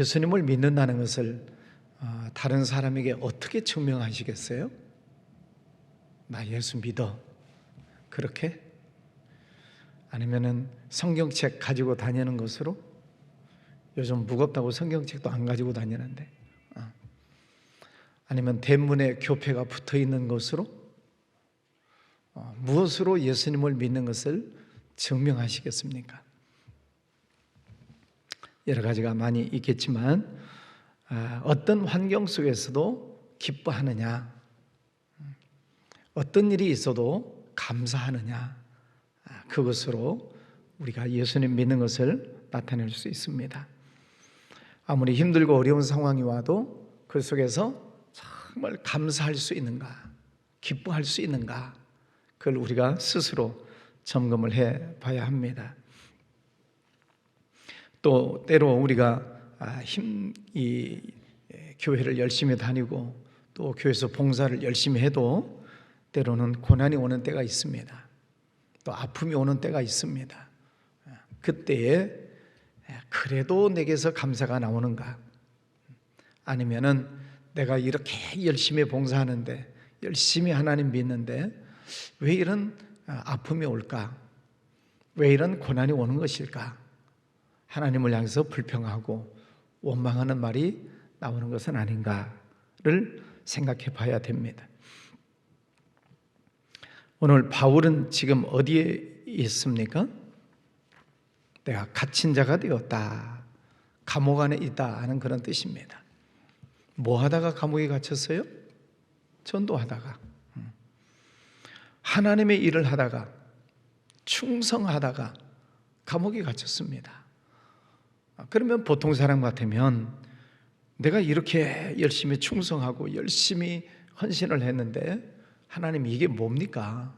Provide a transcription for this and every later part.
예수님을 믿는다는 것을 다른 사람에게 어떻게 증명하시겠어요? 나 예수 믿어. 그렇게? 아니면은 성경책 가지고 다니는 것으로? 요즘 무겁다고 성경책도 안 가지고 다니는데. 아니면 대문에 교패가 붙어 있는 것으로? 무엇으로 예수님을 믿는 것을 증명하시겠습니까? 여러 가지가 많이 있겠지만 어떤 환경 속에서도 기뻐하느냐, 어떤 일이 있어도 감사하느냐, 그것으로 우리가 예수님 믿는 것을 나타낼 수 있습니다. 아무리 힘들고 어려운 상황이 와도 그 속에서 정말 감사할 수 있는가, 기뻐할 수 있는가, 그걸 우리가 스스로 점검을 해 봐야 합니다. 또 때로 우리가 이 교회를 열심히 다니고 또 교회에서 봉사를 열심히 해도 때로는 고난이 오는 때가 있습니다. 또 아픔이 오는 때가 있습니다. 그때에 그래도 내게서 감사가 나오는가? 아니면은 내가 이렇게 열심히 봉사하는데, 열심히 하나님 믿는데 왜 이런 아픔이 올까? 왜 이런 고난이 오는 것일까? 하나님을 향해서 불평하고 원망하는 말이 나오는 것은 아닌가를 생각해 봐야 됩니다. 오늘 바울은 지금 어디에 있습니까? 내가 갇힌 자가 되었다, 감옥 안에 있다 하는 그런 뜻입니다. 뭐 하다가 감옥에 갇혔어요? 전도하다가, 하나님의 일을 하다가, 충성하다가 감옥에 갇혔습니다. 그러면 보통 사람 같으면 내가 이렇게 열심히 충성하고 열심히 헌신을 했는데 하나님 이게 뭡니까?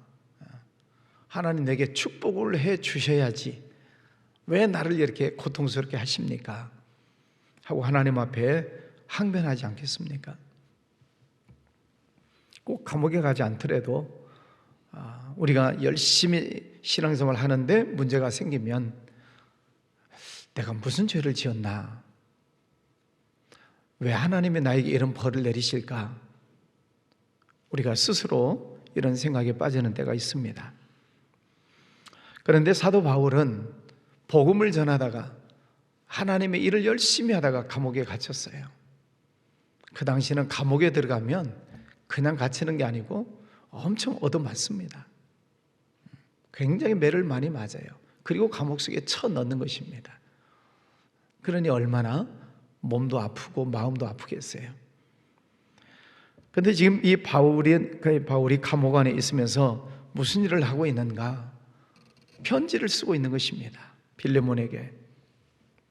하나님 내게 축복을 해 주셔야지 왜 나를 이렇게 고통스럽게 하십니까? 하고 하나님 앞에 항변하지 않겠습니까? 꼭 감옥에 가지 않더라도 우리가 열심히 신앙생활을 하는데 문제가 생기면 내가 무슨 죄를 지었나? 왜 하나님이 나에게 이런 벌을 내리실까? 우리가 스스로 이런 생각에 빠지는 때가 있습니다. 그런데 사도 바울은 복음을 전하다가 하나님의 일을 열심히 하다가 감옥에 갇혔어요. 그 당시는 감옥에 들어가면 그냥 갇히는 게 아니고 엄청 얻어맞습니다. 굉장히 매를 많이 맞아요. 그리고 감옥 속에 쳐넣는 것입니다. 그러니 얼마나 몸도 아프고 마음도 아프겠어요. 그런데 지금 이 바울이 감옥 안에 있으면서 무슨 일을 하고 있는가? 편지를 쓰고 있는 것입니다. 빌레몬에게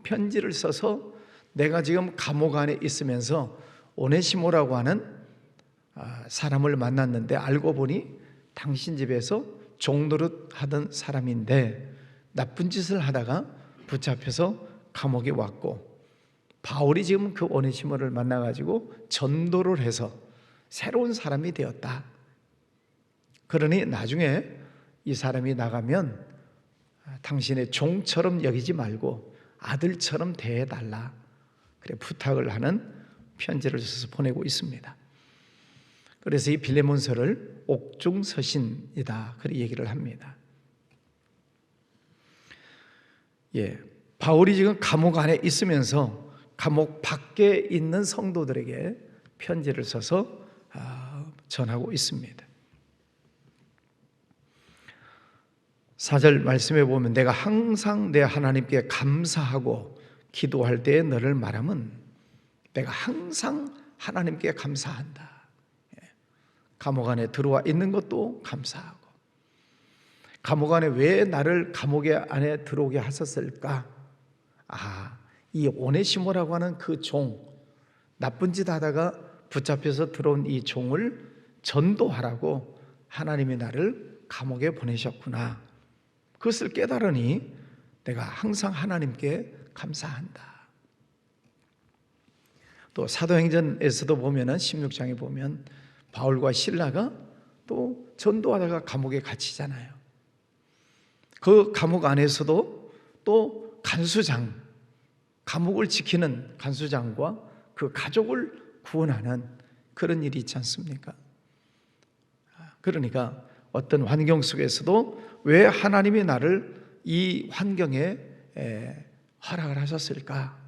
편지를 써서 내가 지금 감옥 안에 있으면서 오네시모라고 하는 사람을 만났는데 알고 보니 당신 집에서 종노릇 하던 사람인데 나쁜 짓을 하다가 붙잡혀서 감옥에 왔고 바울이 지금 그 오네시모를 만나가지고 전도를 해서 새로운 사람이 되었다. 그러니 나중에 이 사람이 나가면 당신의 종처럼 여기지 말고 아들처럼 대해달라, 그래 부탁을 하는 편지를 써서 보내고 있습니다. 그래서 이 빌레몬서를 옥중서신이다 그렇게 얘기를 합니다. 바울이 지금 감옥 안에 있으면서 감옥 밖에 있는 성도들에게 편지를 써서 전하고 있습니다. 4절 말씀해 보면 내가 항상 내 하나님께 감사하고 기도할 때에 너를 말하면 내가 항상 하나님께 감사한다. 감옥 안에 들어와 있는 것도 감사하고, 감옥 안에 왜 나를 감옥 안에 들어오게 하셨을까? 이 오네시모라고 하는 그 종, 나쁜 짓 하다가 붙잡혀서 들어온 이 종을 전도하라고 하나님이 나를 감옥에 보내셨구나. 그것을 깨달으니 내가 항상 하나님께 감사한다. 또 사도행전에서도 보면은 16장에 보면 바울과 실라가 또 전도하다가 감옥에 갇히잖아요. 그 감옥 안에서도 또 간수장, 감옥을 지키는 간수장과 그 가족을 구원하는 그런 일이 있지 않습니까? 그러니까 어떤 환경 속에서도 왜 하나님이 나를 이 환경에 허락을 하셨을까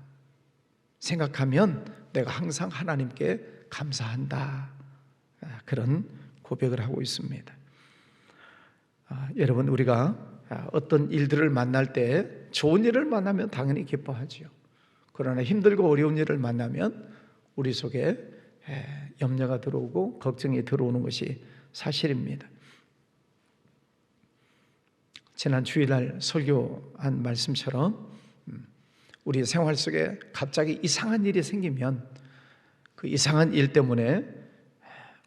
생각하면 내가 항상 하나님께 감사한다, 그런 고백을 하고 있습니다. 여러분, 우리가 어떤 일들을 만날 때 좋은 일을 만나면 당연히 기뻐하지요. 그러나 힘들고 어려운 일을 만나면 우리 속에 염려가 들어오고 걱정이 들어오는 것이 사실입니다. 지난 주일날 설교한 말씀처럼 우리 생활 속에 갑자기 이상한 일이 생기면 그 이상한 일 때문에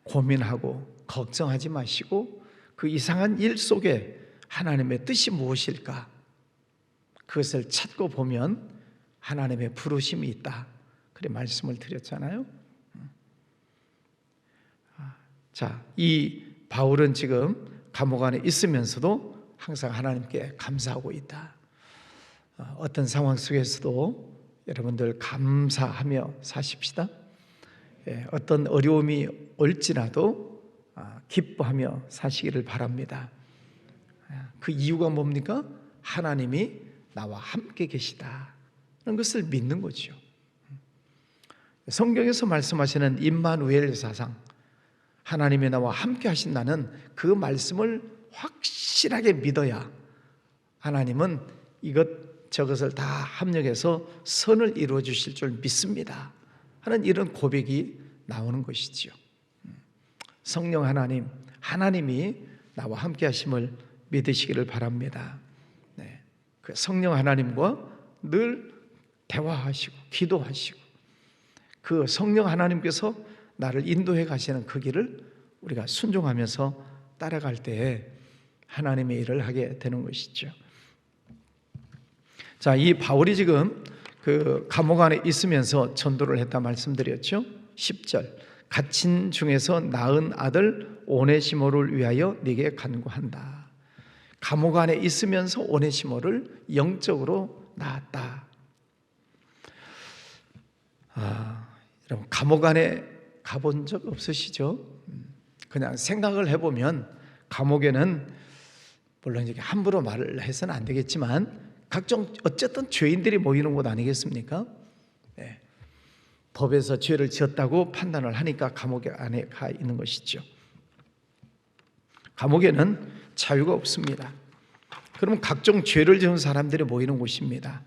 고민하고 걱정하지 마시고 그 이상한 일 속에 하나님의 뜻이 무엇일까, 그것을 찾고 보면 하나님의 부르심이 있다, 그래 말씀을 드렸잖아요. 자, 이 바울은 지금 감옥 안에 있으면서도 항상 하나님께 감사하고 있다. 어떤 상황 속에서도 여러분들 감사하며 사십시다. 어떤 어려움이 올지라도 기뻐하며 사시기를 바랍니다. 그 이유가 뭡니까? 하나님이 나와 함께 계시다, 그런 것을 믿는 거죠. 성경에서 말씀하시는 임마누엘 사상, 하나님이 나와 함께 하신다는 그 말씀을 확실하게 믿어야 하나님은 이것저것을 다 합력해서 선을 이루어 주실 줄 믿습니다 하는 이런 고백이 나오는 것이지요. 성령 하나님, 하나님이 나와 함께 하심을 믿으시기를 바랍니다. 그 성령 하나님과 늘 대화하시고 기도하시고 그 성령 하나님께서 나를 인도해 가시는 그 길을 우리가 순종하면서 따라갈 때에 하나님의 일을 하게 되는 것이죠. 자, 이 바울이 지금 그 감옥 안에 있으면서 전도를 했다 말씀드렸죠. 10절, 갇힌 중에서 낳은 아들 오네시모를 위하여 네게 간구한다. 감옥 안에 있으면서 오네시모를 영적으로 낳았다. 여러분, 감옥 안에 가본 적 없으시죠? 그냥 생각을 해보면 감옥에는 물론 이렇게 함부로 말을 해서는 안 되겠지만 각종 어쨌든 죄인들이 모이는 곳 아니겠습니까? 네. 법에서 죄를 지었다고 판단을 하니까 감옥 안에 가 있는 것이죠. 감옥에는 자유가 없습니다. 그러면 각종 죄를 지은 사람들이 모이는 곳입니다.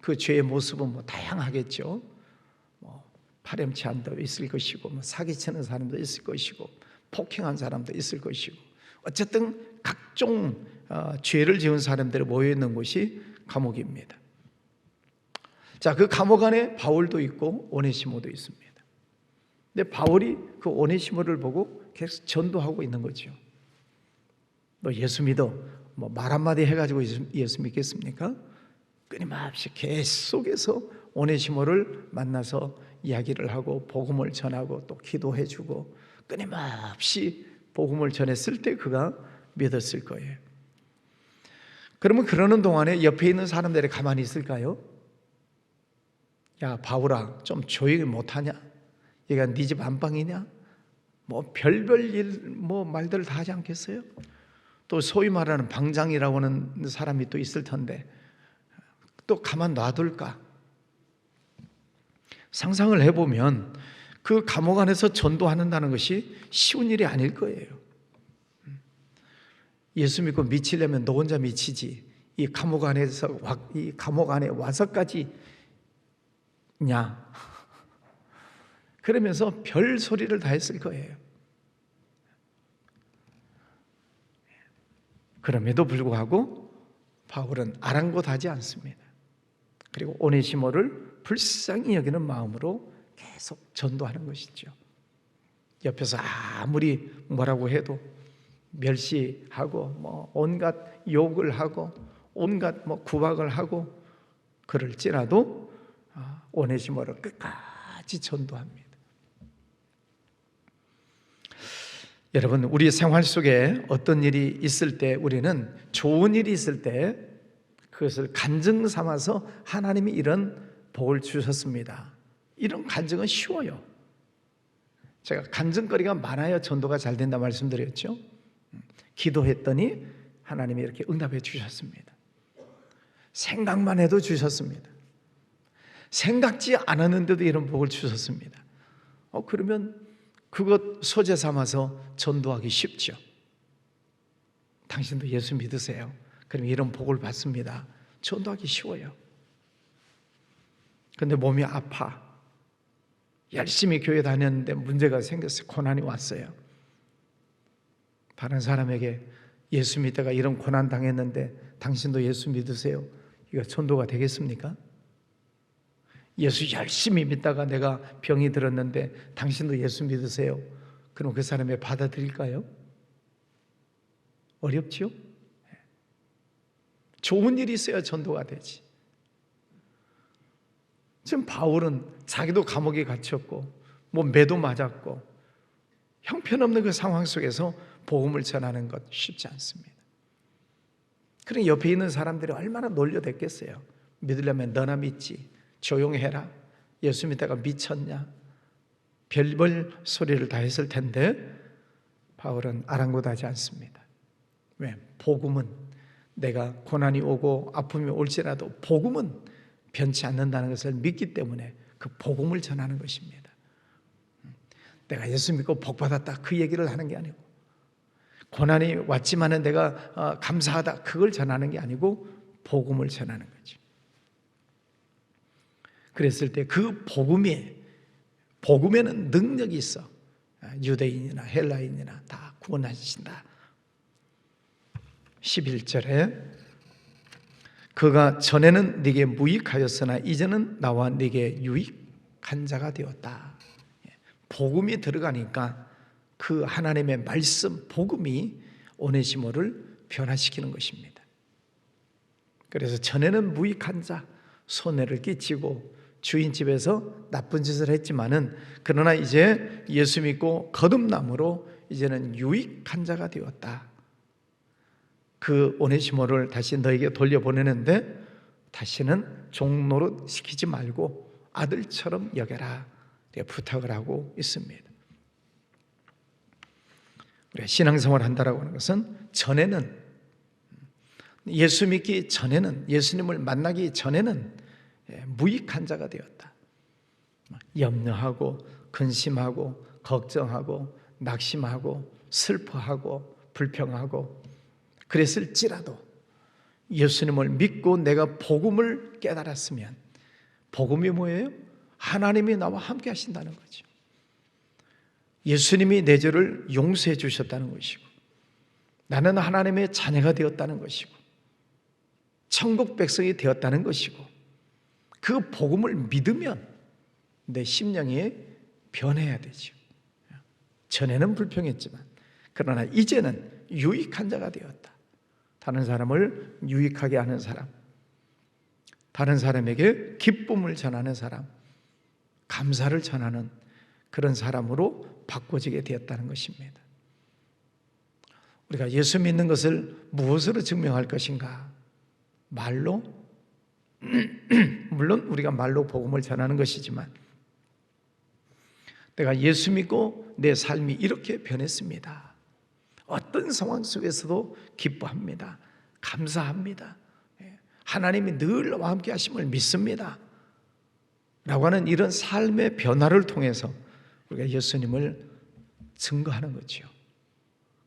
그 죄의 모습은 뭐 다양하겠죠. 파렴치한 도 있을 것이고, 사기치는 사람도 있을 것이고, 폭행한 사람도 있을 것이고, 어쨌든 각종 죄를 지은 사람들이 모여 있는 곳이 감옥입니다. 자, 그 감옥 안에 바울도 있고 오네시모도 있습니다. 근데 바울이 그 오네시모를 보고 계속 전도하고 있는 거죠. 너 예수 믿어, 말 한마디 해가지고 예수 믿겠습니까? 끊임없이 계속해서 오네시모를 만나서 이야기를 하고 복음을 전하고 또 기도해주고 끊임없이 복음을 전했을 때 그가 믿었을 거예요. 그러면 그러는 동안에 옆에 있는 사람들이 가만히 있을까요? 야, 바울아, 좀 조용히 못하냐? 얘가 네 집 안방이냐? 별별 일 말들을 다 하지 않겠어요? 또 소위 말하는 방장이라고 하는 사람이 또 있을 텐데 또 가만 놔둘까? 상상을 해보면 그 감옥 안에서 전도하는다는 것이 쉬운 일이 아닐 거예요. 예수 믿고 미치려면 너 혼자 미치지, 이 감옥 안에 와서까지 냐? 그러면서 별 소리를 다 했을 거예요. 그럼에도 불구하고 바울은 아랑곳하지 않습니다. 그리고 오네시모를 불쌍히 여기는 마음으로 계속 전도하는 것이죠. 옆에서 아무리 뭐라고 해도 멸시하고 온갖 욕을 하고 온갖 구박을 하고 그럴지라도 오네시모를 끝까지 전도합니다. 여러분, 우리 생활 속에 어떤 일이 있을 때 우리는 좋은 일이 있을 때 그것을 간증 삼아서 하나님이 이런 복을 주셨습니다. 이런 간증은 쉬워요. 제가 간증거리가 많아야 전도가 잘 된다 말씀드렸죠. 기도했더니 하나님이 이렇게 응답해 주셨습니다. 생각만 해도 주셨습니다. 생각지 않았는데도 이런 복을 주셨습니다. 그러면 그것 소재 삼아서 전도하기 쉽죠. 당신도 예수 믿으세요. 그럼 이런 복을 받습니다. 전도하기 쉬워요. 근데 몸이 아파. 열심히 교회 다녔는데 문제가 생겼어요. 고난이 왔어요. 다른 사람에게 예수 믿다가 이런 고난 당했는데 당신도 예수 믿으세요. 이거 전도가 되겠습니까? 예수 열심히 믿다가 내가 병이 들었는데 당신도 예수 믿으세요. 그럼 그 사람이 받아들일까요? 어렵죠? 좋은 일이 있어야 전도가 되지. 지금 바울은 자기도 감옥에 갇혔고 매도 맞았고 형편없는 그 상황 속에서 복음을 전하는 것 쉽지 않습니다. 그러니 옆에 있는 사람들이 얼마나 놀려댔겠어요. 믿으려면 너나 믿지, 조용해라, 예수 믿다가 미쳤냐, 별별 소리를 다 했을 텐데 바울은 아랑곳하지 않습니다. 왜? 복음은 내가 고난이 오고 아픔이 올지라도 복음은 변치 않는다는 것을 믿기 때문에 그 복음을 전하는 것입니다. 내가 예수 믿고 복 받았다 그 얘기를 하는 게 아니고, 고난이 왔지만은 내가 감사하다 그걸 전하는 게 아니고 복음을 전하는 거죠. 그랬을 때 그 복음에는 능력이 있어. 유대인이나 헬라인이나 다 구원하신다. 11절에 그가 전에는 네게 무익하였으나 이제는 나와 네게 유익한 자가 되었다. 복음이 들어가니까 그 하나님의 말씀 복음이 오네시모를 변화시키는 것입니다. 그래서 전에는 무익한 자, 손해를 끼치고 주인 집에서 나쁜 짓을 했지만은 그러나 이제 예수 믿고 거듭남으로 이제는 유익한 자가 되었다. 그 오네시모를 다시 너에게 돌려보내는데 다시는 종노릇 시키지 말고 아들처럼 여겨라 부탁을 하고 있습니다. 우리가 신앙생활을 한다라고 하는 것은 전에는, 예수 믿기 전에는, 예수님을 만나기 전에는 무익한 자가 되었다. 염려하고 근심하고 걱정하고 낙심하고 슬퍼하고 불평하고 그랬을지라도 예수님을 믿고 내가 복음을 깨달았으면, 복음이 뭐예요? 하나님이 나와 함께 하신다는 거죠. 예수님이 내 죄를 용서해 주셨다는 것이고 나는 하나님의 자녀가 되었다는 것이고 천국 백성이 되었다는 것이고, 그 복음을 믿으면 내 심령이 변해야 되죠. 전에는 불평했지만 그러나 이제는 유익한 자가 되었다. 다른 사람을 유익하게 하는 사람, 다른 사람에게 기쁨을 전하는 사람, 감사를 전하는 그런 사람으로 바꿔지게 되었다는 것입니다. 우리가 예수 믿는 것을 무엇으로 증명할 것인가? 말로? 물론 우리가 말로 복음을 전하는 것이지만 내가 예수 믿고 내 삶이 이렇게 변했습니다. 어떤 상황 속에서도 기뻐합니다. 감사합니다. 하나님이 늘 나와 함께 하심을 믿습니다. 라고 하는 이런 삶의 변화를 통해서 우리가 예수님을 증거하는 거죠.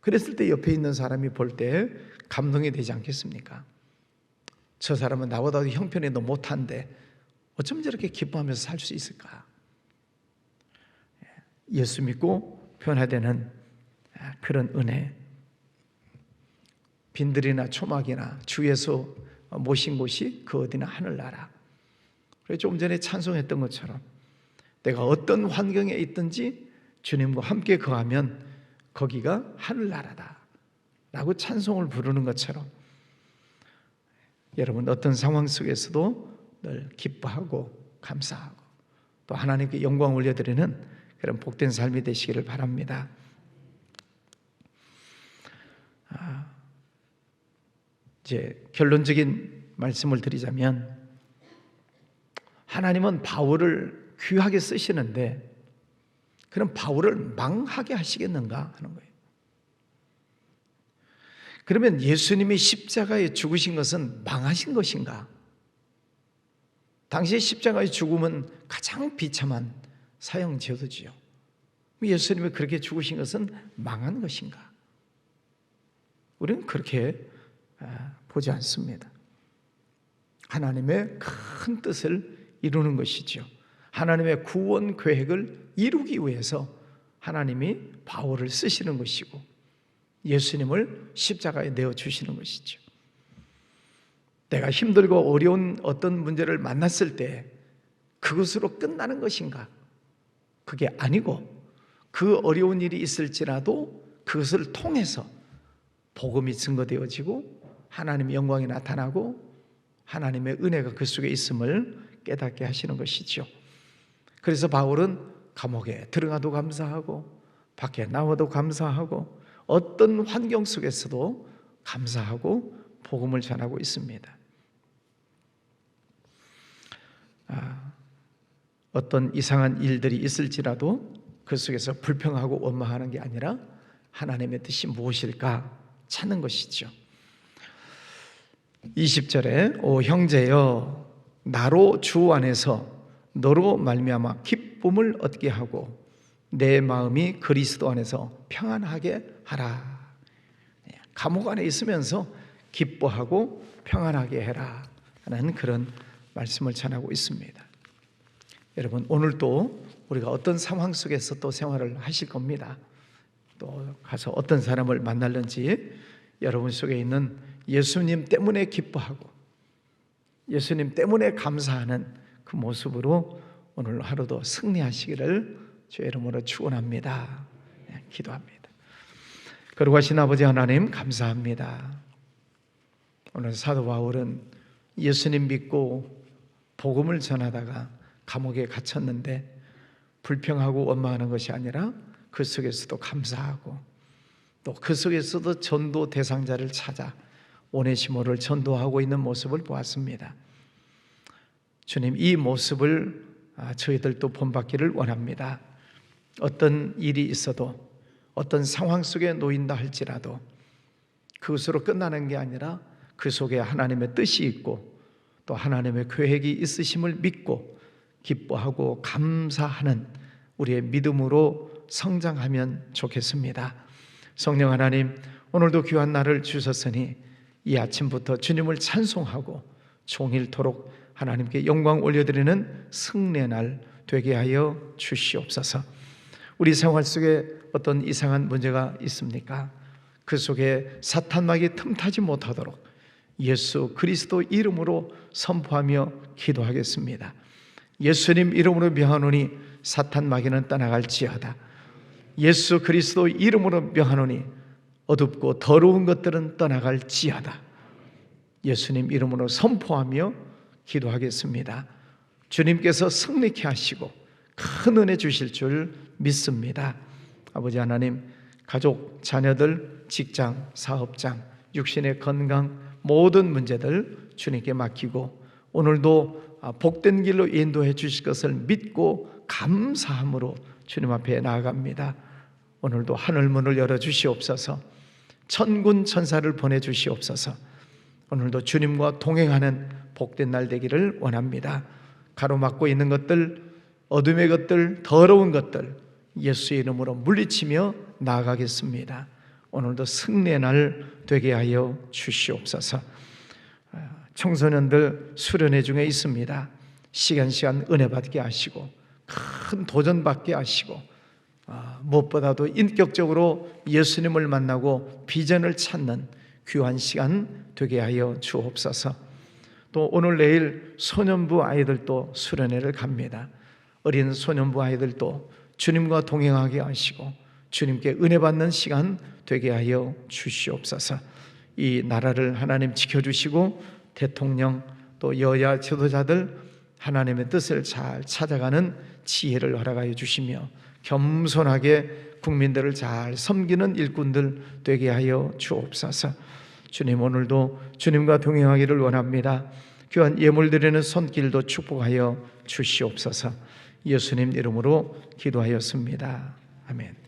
그랬을 때 옆에 있는 사람이 볼 때 감동이 되지 않겠습니까? 저 사람은 나보다도 형편이 더 못한데 어쩜 저렇게 기뻐하면서 살 수 있을까? 예수 믿고 변화되는 그런 은혜, 빈들이나 초막이나 주에서 모신 곳이 그 어디나 하늘나라. 조금 전에 찬송했던 것처럼 내가 어떤 환경에 있든지 주님과 함께 거하면 거기가 하늘나라다 라고 찬송을 부르는 것처럼 여러분 어떤 상황 속에서도 늘 기뻐하고 감사하고 또 하나님께 영광 올려드리는 그런 복된 삶이 되시기를 바랍니다. 이제 결론적인 말씀을 드리자면, 하나님은 바울을 귀하게 쓰시는데 그럼 바울을 망하게 하시겠는가 하는 거예요. 그러면 예수님이 십자가에 죽으신 것은 망하신 것인가? 당시 십자가의 죽음은 가장 비참한 사형 제도지요. 예수님이 그렇게 죽으신 것은 망한 것인가? 우리는 그렇게 보지 않습니다. 하나님의 큰 뜻을 이루는 것이죠. 하나님의 구원 계획을 이루기 위해서 하나님이 바울을 쓰시는 것이고 예수님을 십자가에 내어주시는 것이죠. 내가 힘들고 어려운 어떤 문제를 만났을 때 그것으로 끝나는 것인가? 그게 아니고 그 어려운 일이 있을지라도 그것을 통해서 복음이 증거되어지고 하나님의 영광이 나타나고 하나님의 은혜가 그 속에 있음을 깨닫게 하시는 것이죠. 그래서 바울은 감옥에 들어가도 감사하고 밖에 나와도 감사하고 어떤 환경 속에서도 감사하고 복음을 전하고 있습니다. 어떤 이상한 일들이 있을지라도 그 속에서 불평하고 원망하는 게 아니라 하나님의 뜻이 무엇일까 찾는 것이죠. 20절에 오 형제여 나로 주 안에서 너로 말미암아 기쁨을 얻게 하고 내 마음이 그리스도 안에서 평안하게 하라. 감옥 안에 있으면서 기뻐하고 평안하게 해라 하는 그런 말씀을 전하고 있습니다. 여러분 오늘도 우리가 어떤 상황 속에서 또 생활을 하실 겁니다. 또 가서 어떤 사람을 만날는지 여러분 속에 있는 예수님 때문에 기뻐하고 예수님 때문에 감사하는 그 모습으로 오늘 하루도 승리하시기를 주의 이름으로 축원합니다. 기도합니다. 거룩하신 아버지 하나님 감사합니다. 오늘 사도 바울은 예수님 믿고 복음을 전하다가 감옥에 갇혔는데 불평하고 원망하는 것이 아니라 그 속에서도 감사하고 또 그 속에서도 전도 대상자를 찾아 오네시모를 전도하고 있는 모습을 보았습니다. 주님 이 모습을 저희들도 본받기를 원합니다. 어떤 일이 있어도 어떤 상황 속에 놓인다 할지라도 그것으로 끝나는 게 아니라 그 속에 하나님의 뜻이 있고 또 하나님의 계획이 있으심을 믿고 기뻐하고 감사하는 우리의 믿음으로 성장하면 좋겠습니다. 성령 하나님 오늘도 귀한 날을 주셨으니 이 아침부터 주님을 찬송하고 종일토록 하나님께 영광 올려드리는 승리의 날 되게 하여 주시옵소서. 우리 생활 속에 어떤 이상한 문제가 있습니까? 그 속에 사탄막이 틈타지 못하도록 예수 그리스도 이름으로 선포하며 기도하겠습니다. 예수님 이름으로 명하노니 사탄마귀는 떠나갈지어다. 예수 그리스도 이름으로 명하노니 어둡고 더러운 것들은 떠나갈지어다. 예수님 이름으로 선포하며 기도하겠습니다. 주님께서 승리케 하시고 큰 은혜 주실 줄 믿습니다. 아버지 하나님 가족, 자녀들, 직장, 사업장, 육신의 건강 모든 문제들 주님께 맡기고 오늘도 복된 길로 인도해 주실 것을 믿고 감사함으로 주님 앞에 나아갑니다. 오늘도 하늘문을 열어주시옵소서. 천군 천사를 보내주시옵소서. 오늘도 주님과 동행하는 복된 날 되기를 원합니다. 가로막고 있는 것들, 어둠의 것들, 더러운 것들 예수의 이름으로 물리치며 나아가겠습니다. 오늘도 승리의 날 되게 하여 주시옵소서. 청소년들 수련회 중에 있습니다. 시간 은혜 받게 하시고 큰 도전 받게 하시고 무엇보다도 인격적으로 예수님을 만나고 비전을 찾는 귀한 시간 되게 하여 주옵소서. 또 오늘 내일 소년부 아이들도 수련회를 갑니다. 어린 소년부 아이들도 주님과 동행하게 하시고 주님께 은혜 받는 시간 되게 하여 주시옵소서. 이 나라를 하나님 지켜주시고 대통령 또 여야 지도자들 하나님의 뜻을 잘 찾아가는 지혜를 허락하여 주시며 겸손하게 국민들을 잘 섬기는 일꾼들 되게 하여 주옵소서. 주님, 오늘도 주님과 동행하기를 원합니다. 귀한 예물 드리는 손길도 축복하여 주시옵소서. 예수님 이름으로 기도하였습니다. 아멘.